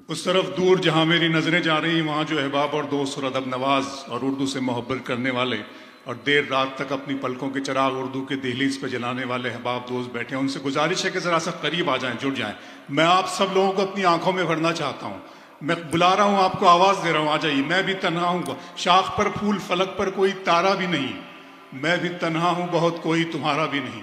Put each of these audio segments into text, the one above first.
उस तरफ दूर जहां मेरी नजरें जा रही वहां जो अहबाब और दोस्त और अदब नवाज और उर्दू से मोहब्बत करने वाले और देर रात तक अपनी पलकों के चिराग उर्दू के दहलीज पर जलाने वाले अहबाब दोस्त बैठे हैं। उनसे गुजारिश है कि जरा सा करीब आ जाएं, जुड़ जाएं। मैं आप सब लोगों को अपनी आंखों में भरना चाहता हूं। मैं बुला रहा हूं, आपको आवाज दे रहा हूं, आ जाइए। मैं भी तन्हा हूं, शाख पर फूल फलक पर कोई तारा भी नहीं। मैं भी तन्हा हूं बहुत, कोई तुम्हारा भी नहीं।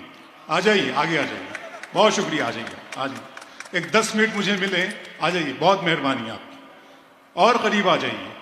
आ जाइए, आगे आ जाइए। बहुत शुक्रिया, आ जाइए, आ जाइए। एक 10 मिनट मुझे मिले, आ जाइए, बहुत मेहरबानी आपकी। और करीब आ जाइए,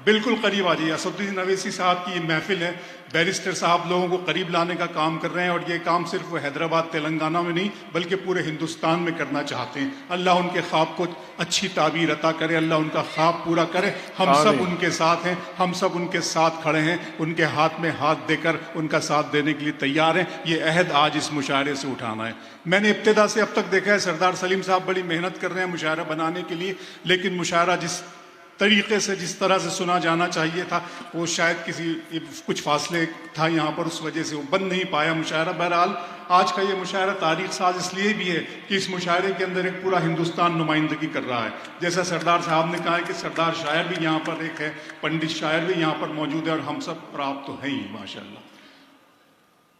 बिल्कुल करीब आ जाइए। असदुद्दीन अवैसी साहब की ये महफिल है, बैरिस्टर साहब लोगों को करीब लाने का काम कर रहे हैं और ये काम सिर्फ वो हैदराबाद तेलंगाना में नहीं बल्कि पूरे हिंदुस्तान में करना चाहते हैं। अल्लाह उनके ख्वाब को अच्छी ताबीर अता करे, अल्लाह उनका ख्वाब पूरा करे। हम सब उनके साथ हैं, हम सब उनके साथ खड़े हैं, उनके हाथ में हाथ देकर उनका साथ देने के लिए तैयार हैं। ये अहद आज इस मुशायरे से उठाना है। मैंने इब्तिदा से अब तक देखा है सरदार सलीम साहब बड़ी मेहनत कर रहे हैं मुशायरा बनाने के लिए, लेकिन मुशायरा जिस तरीके से, जिस तरह से सुना जाना चाहिए था, वो शायद कुछ फासले था यहाँ पर, उस वजह से वो बन नहीं पाया मुशायरा। बहरहाल आज का ये मुशायरा तारीख साज इसलिए भी है कि इस मुशायरे के अंदर एक पूरा हिंदुस्तान नुमाइंदगी कर रहा है। जैसा सरदार साहब ने कहा है कि सरदार शायर भी यहाँ पर एक है, पंडित शायर भी यहाँ पर मौजूद है और हम सब प्राप्त तो हैं ही माशाल्लाह।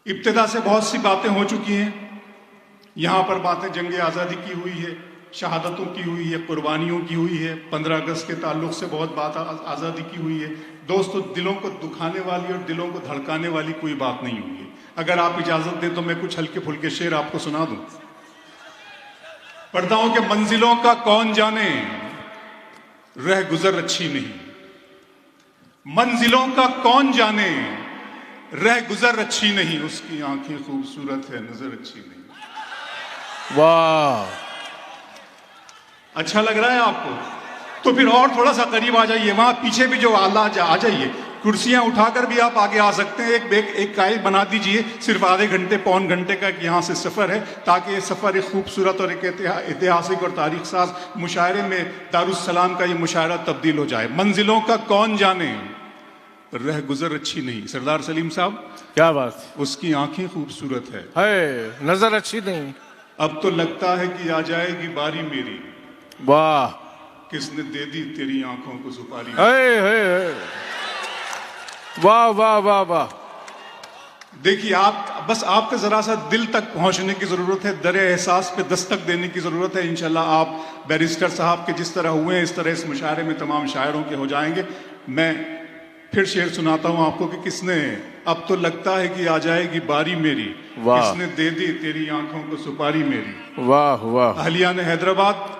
इब्तिदा से बहुत सी बातें हो चुकी हैं यहाँ पर। बातें जंग आज़ादी की हुई है, शहादतों की हुई है, कुर्बानियों की हुई है, 15 अगस्त के ताल्लुक से बहुत बात आज़ादी की हुई है। दोस्तों, दिलों को दुखाने वाली और दिलों को धड़काने वाली कोई बात नहीं हुई है। अगर आप इजाजत दें तो मैं कुछ हल्के फुल्के शेर आपको सुना दूं। पर्दाओं के मंजिलों का कौन जाने, रह गुजर अच्छी नहीं। मंजिलों का कौन जाने, रह गुजर अच्छी नहीं। उसकी आंखें खूबसूरत है, नजर अच्छी नहीं। वाह, अच्छा लग रहा है आपको? तो फिर और थोड़ा सा करीब आ जाइए। वहां पीछे भी जो आला आ जाइए, कुर्सियां उठाकर भी आप आगे आ सकते हैं। एक कायल बना दीजिए, सिर्फ आधे घंटे पौन घंटे का यहाँ से सफर है, ताकि ये सफर एक खूबसूरत और एक ऐतिहासिक और तारीख साज मुशायरे में दारुस्सलाम का ये मुशायरा तब्दील हो जाए। मंजिलों का कौन जाने, रह गुजर अच्छी नहीं। सरदार सलीम साहब, क्या बात, उसकी आंखें खूबसूरत है, नजर अच्छी नहीं। अब तो लगता है कि आ जाएगी बारी मेरी। वाह, किसने दे दी तेरी आंखों को सुपारी। वाह वाह वाह वाह। देखिए, आप बस आपके जरा सा दिल तक पहुंचने की जरूरत है, दरे एहसास पे दस्तक देने की जरूरत है। इंशाल्लाह आप बैरिस्टर साहब के जिस तरह हुए हैं, इस तरह इस मुशायरे में तमाम शायरों के हो जाएंगे। मैं फिर शेर सुनाता हूं आपको कि किसने, अब तो लगता है कि आ जाएगी बारी मेरी, किसने दे दी तेरी आंखों को सुपारी मेरी। वाह वाह। अहलिया ने हैदराबाद,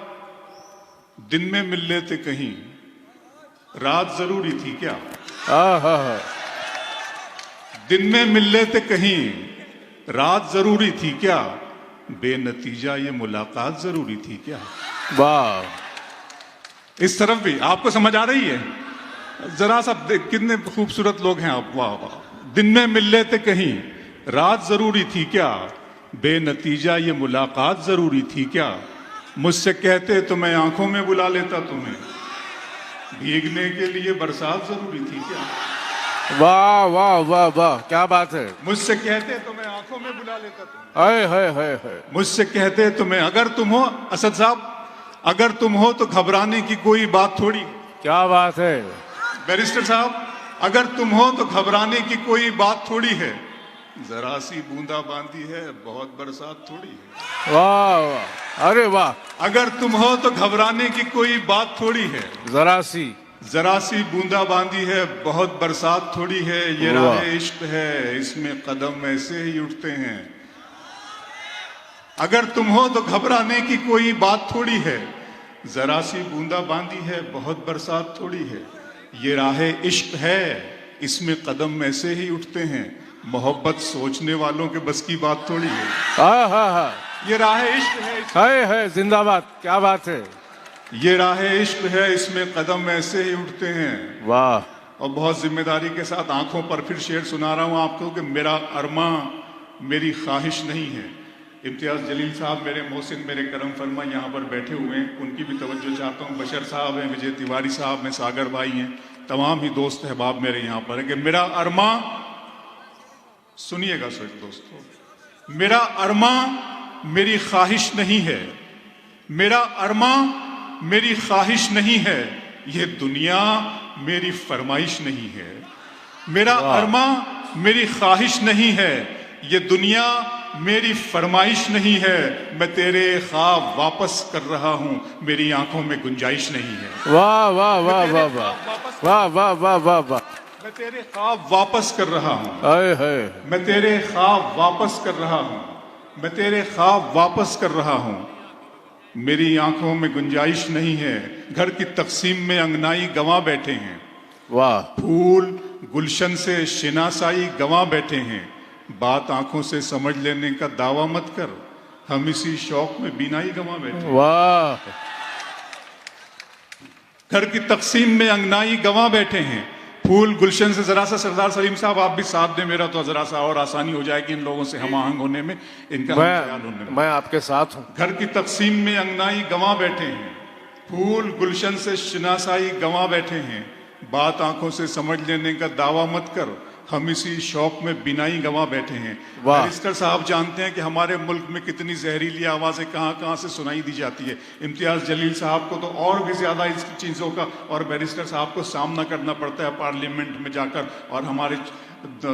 दिन में मिल लेते कहीं, रात जरूरी थी क्या। दिन में मिल लेते कहीं, रात जरूरी थी क्या, बेनतीजा ये मुलाकात जरूरी थी क्या। वाह, इस तरफ भी आपको समझ आ रही है? जरा सा कितने खूबसूरत लोग हैं आप। वाह वाह। दिन में मिल लेते कहीं, रात जरूरी थी क्या, बेनतीजा ये मुलाकात जरूरी थी क्या। मुझसे कहते तो मैं आंखों में बुला लेता तुम्हें, भीगने के लिए बरसात जरूरी थी क्या। वाह वाह वाह वाह, क्या बात है। मुझसे कहते तो मैं आंखों में बुला लेता तुम्हें। है। मुझसे कहते तो मैं, अगर तुम हो असद साहब, अगर तुम हो तो घबराने की कोई बात थोड़ी। क्या बात है बैरिस्टर साहब, अगर तुम हो तो घबराने की कोई बात थोड़ी है, जरा सी बूंदा बांदी है, बहुत बरसात थोड़ी है। वाह वाह, अरे वाह। अगर तुम हो तो घबराने की कोई बात थोड़ी है, जरा सी बूंदा बांदी है, बहुत बरसात थोड़ी है। ये राह इश्क है, इसमें कदम ऐसे ही उठते हैं। अगर तुम हो तो घबराने की कोई बात थोड़ी है, जरा सी बूंदा बांदी है, बहुत बरसात थोड़ी है। ये राह इश्क है, इसमें कदम ऐसे ही उठते हैं। मोहब्बत सोचने वालों के बस की बात थोड़ी है। ये राह इश्क है, जिंदाबाद, क्या बात है। ये राह इश्क है, इसमें कदम ऐसे ही उठते हैं। वाह। और बहुत जिम्मेदारी के साथ आंखों पर फिर शेर सुना रहा हूं आपको कि मेरा अरमा मेरी ख्वाहिश नहीं है। इम्तियाज जलील साहब, मेरे मोहसिन, मेरे करम फरमा यहाँ पर बैठे हुए हैं, उनकी भी तवज्जो चाहता हूँ। बशर साहब हैं, विजय तिवारी साहब हैं, सागर भाई हैं, तमाम ही दोस्त अहबाब मेरे यहाँ पर है कि मेरा अरमा, सुनिएगा दोस्तों, मेरा अरमा मेरी ख्वाहिश नहीं है। मेरा अरमा मेरी ख्वाहिश नहीं है, ये दुनिया मेरी फरमाइश नहीं है। मेरा अरमा मेरी ख्वाहिश नहीं है, ये दुनिया मेरी फरमाइश नहीं है। मैं तेरे ख्वाब वापस कर रहा हूँ, मेरी आंखों में गुंजाइश नहीं है। वाह वाह वाह वाह वाह वाह वाह वाह वाह वाह। मैं तेरे ख्वाब वापस कर रहा हूँ, हाय हाय। मैं तेरे ख्वाब वापस कर रहा हूँ, मैं तेरे ख्वाब वापस कर रहा हूँ। मेरी आंखों में गुंजाइश नहीं है। घर की तकसीम में अंगनाई गंवा बैठे हैं, वाह। फूल गुलशन से शिनासाई गंवा बैठे हैं। बात आंखों से समझ लेने का दावा मत कर, हम इसी शौक में बीनाई गंवा बैठे हैं। वाह। घर की तकसीम में अंगनाई गंवा बैठे हैं, फूल गुलशन से। जरा सा सरदार सलीम साहब आप भी साथ दें मेरा, तो जरा सा और आसानी हो जाएगी इन लोगों से हम आहंग होने में, इनका ख्याल होने में। मैं आपके साथ हूँ। घर की तकसीम में अंगनाई गंवा बैठे हैं, फूल गुलशन से शिनासाई गंवा बैठे हैं। बात आंखों से समझ लेने का दावा मत कर, हम इसी शौक में बिनाई गंवा बैठे हैं। बैरिस्टर साहब जानते हैं कि हमारे मुल्क में कितनी जहरीली आवाज़ें कहाँ कहाँ से सुनाई दी जाती है। इम्तियाज़ जलील साहब को तो और भी ज़्यादा इस चीज़ों का और बैरिस्टर साहब को सामना करना पड़ता है पार्लियामेंट में जाकर। और हमारे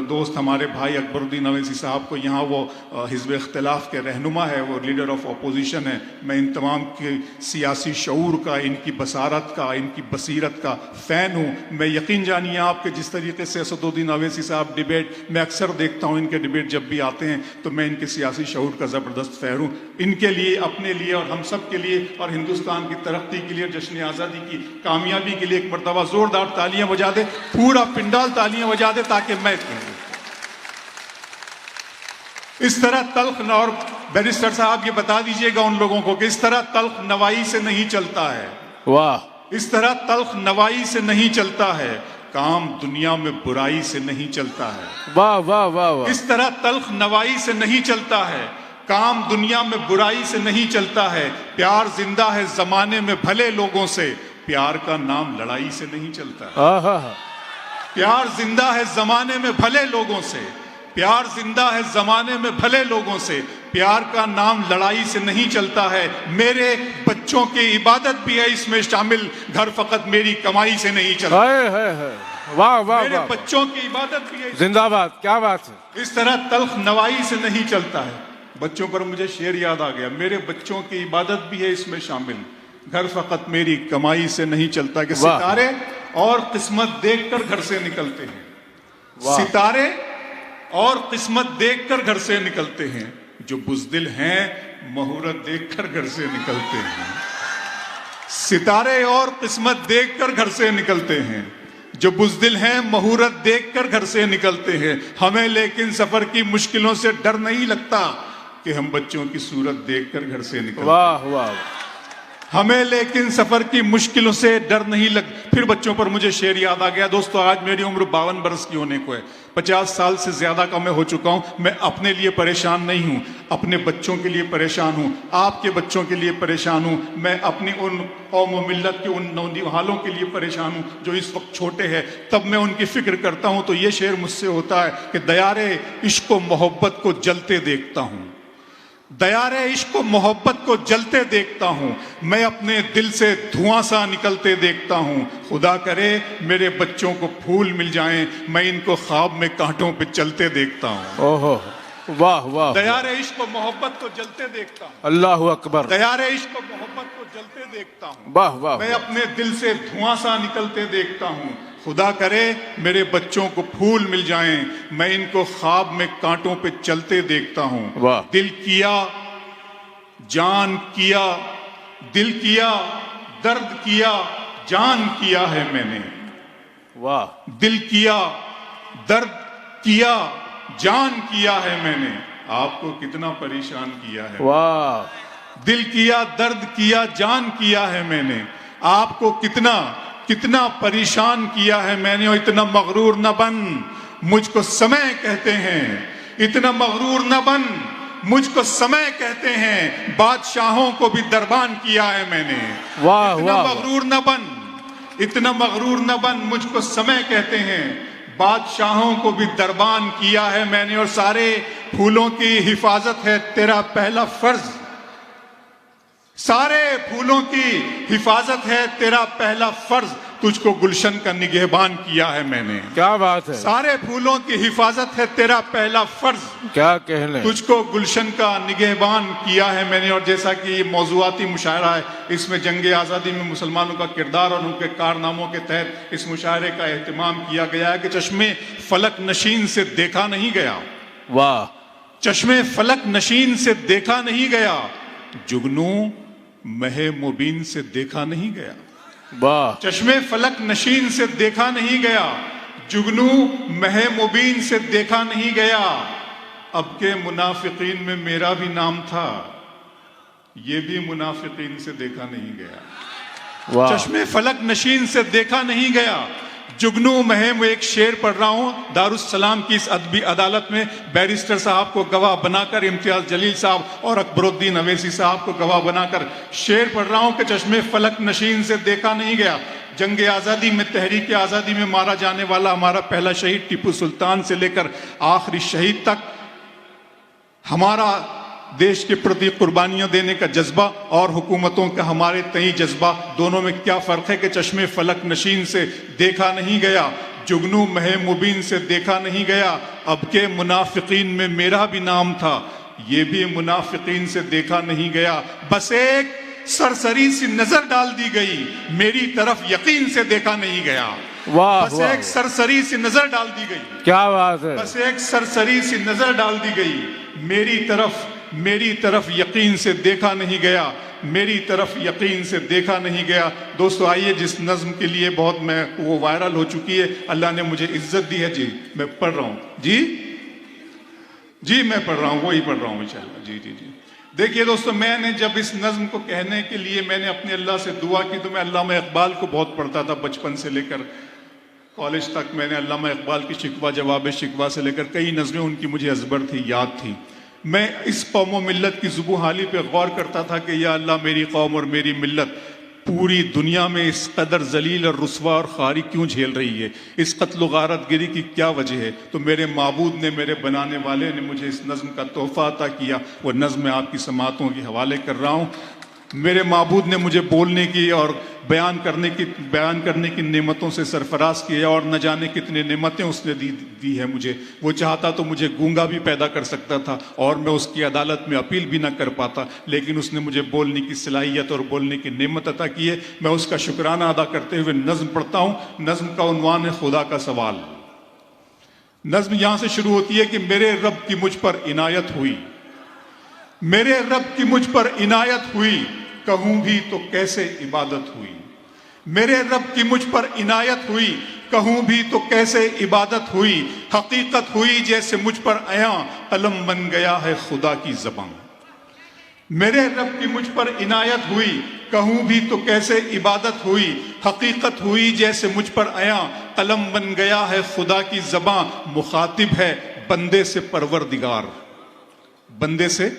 दोस्त हमारे भाई अकबरुद्दीन अवैसी साहब को यहाँ वो हिज़्ब इख्तिलाफ के रहनुमा है, वो लीडर ऑफ अपोजिशन है। मैं इन तमाम के सियासी शऊर का, इनकी बसारत का, इनकी बसीरत का फ़ैन हूँ। मैं यकीन जानिए आपके जिस तरीके से असदुद्दीन अवैसी साहब डिबेट मैं अक्सर देखता हूँ, इनके डिबेट जब भी आते हैं तो मैं इनके सियासी शऊर का ज़बरदस्त फ़ैन हूँ। इनके लिए, अपने लिए और हम सब के लिए और हिंदुस्तान की तरक्की के लिए, जश्न आज़ादी की कामयाबी के लिए एक मरतबा ज़ोरदार तालियाँ बजा दे, पूरा पिंडाल तालियाँ बजा दे, ताकि मैं इस तरह तल्ख न। और बैरिस्टर साहब ये बता दीजिएगा उन लोगों को कि इस तरह तल्ख नवाई से नहीं चलता है। वाह। इस तरह तल्ख नवाई से नहीं चलता है, काम दुनिया में बुराई से नहीं चलता है। वाह वाह वाह वाह। इस तरह तल्ख नवाई से नहीं चलता है, काम दुनिया में बुराई से नहीं चलता है। प्यार जिंदा है जमाने में भले लोगों से, प्यार का नाम लड़ाई से नहीं चलता है। प्यार जिंदा है जमाने में भले लोगों से, प्यार जिंदा है जमाने में भले लोगों से, प्यार का नाम लड़ाई से नहीं चलता है। मेरे बच्चों की इबादत भी है इसमें शामिल, घर फकत मेरी कमाई से नहीं चलता है। वाह वाह। मेरे बच्चों की इबादत भी है। जिंदाबाद, क्या बात है। इस तरह तल्ख नवाई से नहीं चलता है। बच्चों पर मुझे शेर याद आ गया, मेरे बच्चों की इबादत भी है इसमें शामिल, घर फकत मेरी कमाई से नहीं चलता। कि सितारे और किस्मत देखकर घर से निकलते हैं, सितारे और किस्मत देखकर घर से निकलते हैं। जो बुज़दिल हैं मुहूर्त देखकर घर से निकलते हैं। सितारे और किस्मत देखकर घर से निकलते हैं, जो बुज़दिल हैं मुहूर्त देखकर घर से निकलते हैं। हमें लेकिन सफर की मुश्किलों से डर नहीं लगता कि हम बच्चों की सूरत देखकर घर से निकलते हैं। वाह वाह। हमें लेकिन सफर की मुश्किलों से डर नहीं लग। फिर बच्चों पर मुझे शेर याद आ गया। दोस्तों, आज मेरी उम्र 52 बरस की होने को है, 50 साल से ज्यादा का मैं हो चुका हूं। मैं अपने लिए परेशान नहीं हूं, अपने बच्चों के लिए परेशान हूं, आपके बच्चों के लिए परेशान हूं। मैं अपनी उन कौम व मिल्लत के उन नौनिहालों के लिए परेशान हूं जो इस वक्त छोटे हैं। तब मैं उनकी फिक्र करता हूं तो ये शेर मुझसे होता है कि दयारे इश्क व मोहब्बत को जलते देखता हूं, दयारे इश्क व मोहब्बत को जलते देखता हूँ। मैं अपने दिल से धुआं सा निकलते देखता हूँ। खुदा करे मेरे बच्चों को फूल मिल जाएं, मैं इनको ख्वाब में कांटों पे चलते देखता हूँ। ओहो, वाह वाह। दयारे इश्क व मोहब्बत को जलते देखता हूँ। अल्लाहु अकबर। दयारे इश्क व मोहब्बत को जलते देखता हूँ। वाह वाह। मैं अपने दिल से धुआं सा निकलते देखता हूँ। खुदा करे मेरे बच्चों को फूल मिल जाएं, मैं इनको ख्वाब में कांटों पे चलते देखता हूं। वाह। दिल किया, जान किया, दिल किया, दर्द किया, जान किया है मैंने। वाह। दिल किया, दर्द किया, जान किया है मैंने। आपको कितना परेशान किया है। वाह। दिल किया, दर्द किया, जान किया है मैंने। आपको कितना कितना परेशान किया है मैंने। और इतना मगरूर न बन, मुझको समय कहते हैं। इतना मगरूर न बन, मुझको समय कहते हैं। बादशाहों को भी दरबान किया है मैंने। वाह इतना वाह। मगरूर न बन, इतना मगरूर न बन, मुझको समय कहते हैं। बादशाहों को भी दरबान किया है मैंने। और सारे फूलों की हिफाजत है तेरा पहला फर्ज, सारे फूलों की हिफाजत है तेरा पहला फर्ज, तुझको गुलशन का निगहबान किया है मैंने। क्या बात है, सारे फूलों की हिफाजत है तेरा पहला फर्ज, क्या कहने, तुझको गुलशन का निगहबान किया है मैंने। और जैसा कि ये मौजूआती मुशायरा है, इसमें जंग आज़ादी में मुसलमानों का किरदार और उनके कारनामों के तहत इस मुशायरे का एहतमाम किया गया है कि चश्मे फलक नशीन से देखा नहीं गया, वाह, चश्मे फलक नशीन से देखा नहीं गया, जुगनू महे मुबीन से देखा नहीं गया। वाह, चश्मे फलक नशीन से देखा नहीं गया, जुगनू महे मुबीन से देखा नहीं गया। अब के मुनाफिकीन में मेरा भी नाम था, ये भी मुनाफिकीन से देखा नहीं गया। वाह, चश्मे फलक नशीन से देखा नहीं गया, जुगनू महम। एक शेर पढ़ रहा हूं दारुस्सलाम की इस अदबी अदालत में, बैरिस्टर साहब को गवाह बनाकर, इम्तियाज जलील साहब और अकबरुद्दीन अवैसी साहब को गवाह बनाकर शेर पढ़ रहा हूं कि चश्मे फलक नशीन से देखा नहीं गया। जंग आज़ादी में, तहरीक आज़ादी में मारा जाने वाला हमारा पहला शहीद टीपू सुल्तान से लेकर आखिरी शहीद तक हमारा देश के प्रति कुर्बानियां देने का जज्बा और हुकूमतों का हमारे तई जज्बा, दोनों में क्या फर्क है कि चश्मे फलक नशीन से देखा नहीं गया, जुगनू महे मुबीन से देखा नहीं गया। अब के मुनाफिकीन में मेरा भी नाम था, ये भी मुनाफिकीन से देखा नहीं गया। बस एक सरसरी सी नजर डाल दी गई, मेरी तरफ यकीन से देखा नहीं गया। वाह, बस एक सरसरी सी नजर डाल दी गई, क्या बात है, बस एक सरसरी सी नजर डाल दी गई, मेरी तरफ यकीन से देखा नहीं गया, मेरी तरफ यकीन से देखा नहीं गया। दोस्तों आइए, जिस नज्म के लिए बहुत वो वायरल हो चुकी है, अल्लाह ने मुझे इज्जत दी है जी, मैं पढ़ रहा हूं जी मैं पढ़ रहा हूं, वही पढ़ रहा हूं इंशाल्लाह। जी देखिए दोस्तों, मैंने जब इस नज्म को कहने के लिए मैंने अपने अल्लाह से दुआ की, तो मैं अल्लामा इकबाल को बहुत पढ़ता था बचपन से लेकर कॉलेज तक। मैंने अल्लामा इकबाल की शिकवा जवाब शिकवा से लेकर कई नज़में उनकी मुझे अजबर थी, याद थी। मैं इस कौम और मिल्लत की ज़ुबू हाली पे गौर करता था कि या अल्लाह, मेरी कौम और मेरी मिल्लत पूरी दुनिया में इस कदर जलील और रुस्वा और खारी क्यों झेल रही है, इस कत्ल गारत गिरी की क्या वजह है। तो मेरे माबूद ने, मेरे बनाने वाले ने मुझे इस नज़्म का तोहफा अता किया। वो नज़्म मैं आपकी समातों के हवाले कर रहा हूँ। मेरे माबूद ने मुझे बोलने की और बयान करने की नेमतों से सरफराज किया, और न जाने कितने नेमतें उसने दी है मुझे। वो चाहता तो मुझे गूंगा भी पैदा कर सकता था और मैं उसकी अदालत में अपील भी ना कर पाता, लेकिन उसने मुझे बोलने की सलाहियत और बोलने की नेमत अता की है। मैं उसका शुक्राना अदा करते हुए नज्म पढ़ता हूँ। नज्म का उन्वान है खुदा का सवाल। नज्म यहां से शुरू होती है कि मेरे रब की मुझ पर इनायत हुई, मेरे रब की मुझ पर इनायत हुई, कहूं भी तो कैसे इबादत हुई। मेरे रब की मुझ पर इनायत हुई, कहूं भी तो कैसे इबादत हुई। हकीकत हुई जैसे मुझ पर आया, कलम बन गया है खुदा की ज़बान। मेरे रब की मुझ पर इनायत हुई, कहूं भी तो कैसे इबादत हुई। हकीकत हुई जैसे मुझ पर आया, कलम बन गया है खुदा की ज़बान। मुखातिब है बंदे से परवरदिगार, बंदे से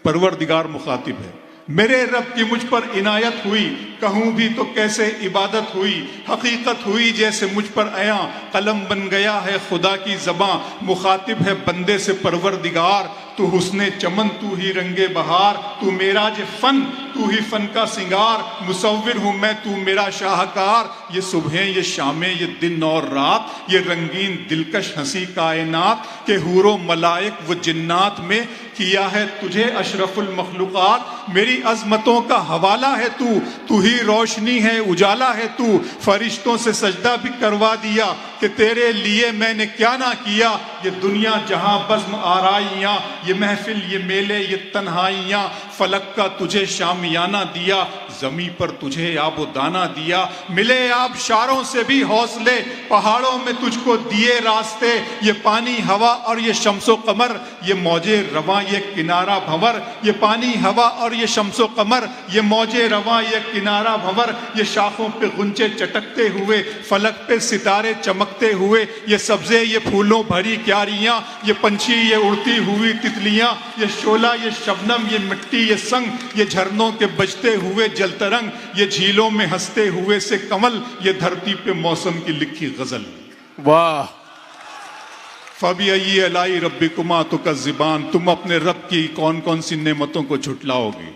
परवरदिगार मुखातिब है। मेरे रब की मुझ पर इनायत हुई, कहूं भी तो कैसे इबादत हुई। हकीकत हुई जैसे मुझ पर आया, कलम बन गया है खुदा की ज़बां। मुखातिब है बंदे से परवरदिगार, तू हुस्ने चमन, तू ही रंगे बहार, तू मेराज फन, तू ही फन का सिंगार। मुसव्विर हूं मैं, तू मेरा शाहकार। ये सुबहें, ये शामें, ये दिन और रात, ये रंगीन दिलकश हंसी कायनात के हूरो मलाइक व जिन्नात में किया है तुझे अशरफुल मखलूकात। मेरी अजमतों का हवाला है तू, तू ही रोशनी है, उजाला है तू। फरिश्तों से सजदा भी करवा दिया कि तेरे लिए मैंने क्या ना किया। ये दुनिया जहां बज़्म आराइयां, ये महफिल, ये मेले, ये तन्हाइयां। फलक का तुझे शामियाना दिया, जमी पर तुझे आबो दाना दिया। मिले आबशारों से भी हौसले, पहाड़ों में तुझको दिए रास्ते। ये पानी, हवा और ये शम्सो कमर, ये मौजे रवा, ये किनारा भंवर। ये पानी, हवा और ये शम्सो कमर, ये मौजे रवा, ये किनारा भंवर। ये शाखों पे गुंचे चटकते हुए, फलक पे सितारे चमकते हुए। ये सब्जे, ये फूलों भरी क्यारियां, ये पंछी, ये उड़ती हुई तितलियां। ये शोला, ये शबनम, ये मिट्टी, ये संग, ये झरनों के बजते हुए जलतरंग। ये झीलों में हंसते हुए से कमल, ये धरती पे मौसम की लिखी गजल। वाह, फबिअय्यि अलाई रब्बिकुमा तुकज़्ज़िबान। तुम अपने रब की कौन कौन सी नेमतों को झुटलाओगे,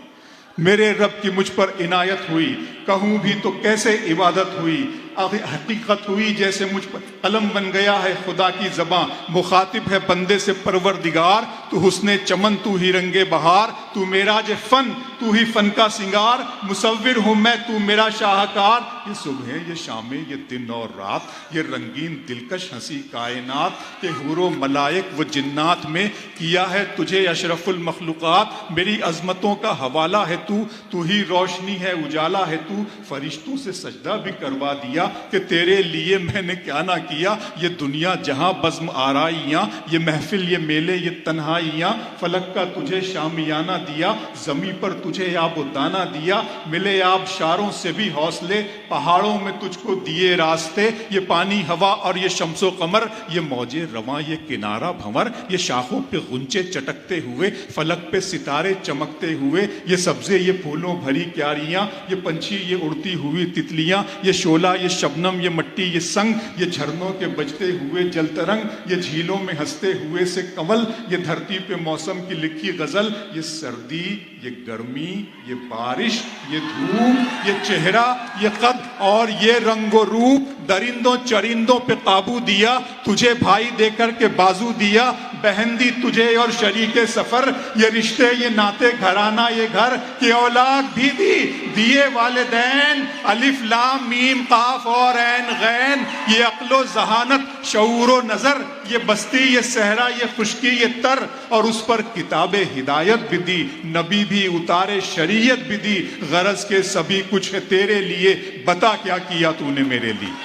मेरे रब की मुझ पर इनायत हुई, कहूँ भी तो कैसे इबादत हुई, हकीकत हुई जैसे मुझ पर कलम बन गया है खुदा की ज़बां, मुखातिब है बंदे से परवरदिगार, तू हुस्ने चमन तू ही रंगे बहार, तू मेराज फन तू ही फन का सिंगार, मुसव्विर हूँ मैं तू मेरा शाहकार, ये सुबह ये शामें ये दिन और रात, ये रंगीन दिलकश हंसी कायनात के हुरो मलाइक व जिन्नात में किया है तुझे अशरफुल मखलूकात, मेरी अजमतों का हवाला है तू ही रोशनी है उजाला है तू, फरिश्तों से सजदा भी करवा दिया कि तेरे लिए मैंने क्या ना किया, ये दुनिया जहां बज़्म आराइयां, ये महफिल ये मेले ये तन्हाइयां, फलक का तुझे शामियाना दिया, जमी पर तुझे आबोदाना दिया, मिले आब शारों से भी हौसले, पहाड़ों में तुझको दिए रास्ते, ये पानी हवा और ये शम्सो कमर, ये मौजे रवां ये किनारा भंवर, ये शाखों पे गुंचे चटकते हुए, फलक पे सितारे चमकते हुए, ये सब्जे ये फूलों भरी क्यारियां, ये पंछी ये उड़ती हुई तितलियां, ये शोला ये शबनम ये मट्टी ये संग, ये झरनों के बजते हुए जल तरंग, ये झीलों में हंसते हुए से कंवल, ये धरती पे मौसम की लिखी गजल, ये सर्दी ये गर्मी ये बारिश ये धूप ये चेहरा ये कद और ये रंगो रूप, दरिंदों चरिंदों पे काबू दिया, तुझे भाई देकर के बाजू दिया, बहन दी तुझे और शरीके सफर, ये रिश्ते ये नाते घराना ये घर की औलाद भी दी, दिए वालिदैन अलिफ लाम मीम काफ और ऐन गैन, ये अक्लो जहानत शऊरो नजर, ये बस्ती ये सहरा ये खुशकी ये तर, और उस पर किताबे हिदायत भी दी, नबी भी उतारे शरीयत भी दी, गरज के सभी कुछ है तेरे लिए, बता क्या किया तूने मेरे लिए।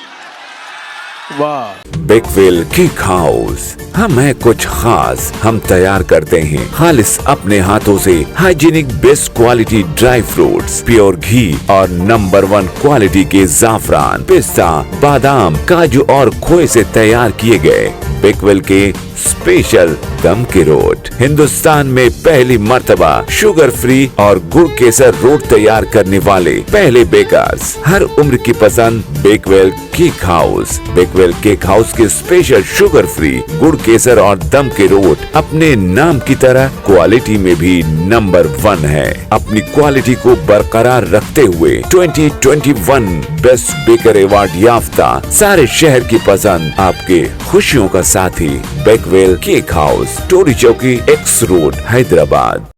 वाह। बेकवेल केक हाउस, हम है कुछ खास, हम तैयार करते हैं खालिस अपने हाथों से hygienic best quality dry fruits, pure घी और नंबर 1 क्वालिटी के जाफरान, पिस्ता, बादाम, काजू और खोए से तैयार किए गए बेकवेल के स्पेशल दम के रोट, हिंदुस्तान में पहली मर्तबा शुगर फ्री और गुड़ केसर रोट तैयार करने वाले पहले बेकर्स, हर उम्र की पसंद Bakewell cake house. Bakewell cake house के स्पेशल शुगर फ्री गुड़ केसर और दम के रोट अपने नाम की तरह क्वालिटी में भी नंबर 1 है। अपनी क्वालिटी को बरकरार रखते हुए 2021 बेस्ट बेकर अवार्ड याफ्ता, सारे शहर की पसंद, आपके खुशियों का साथी बेकवेल केक हाउस, टोरी चौकी, एक्स रोड, हैदराबाद।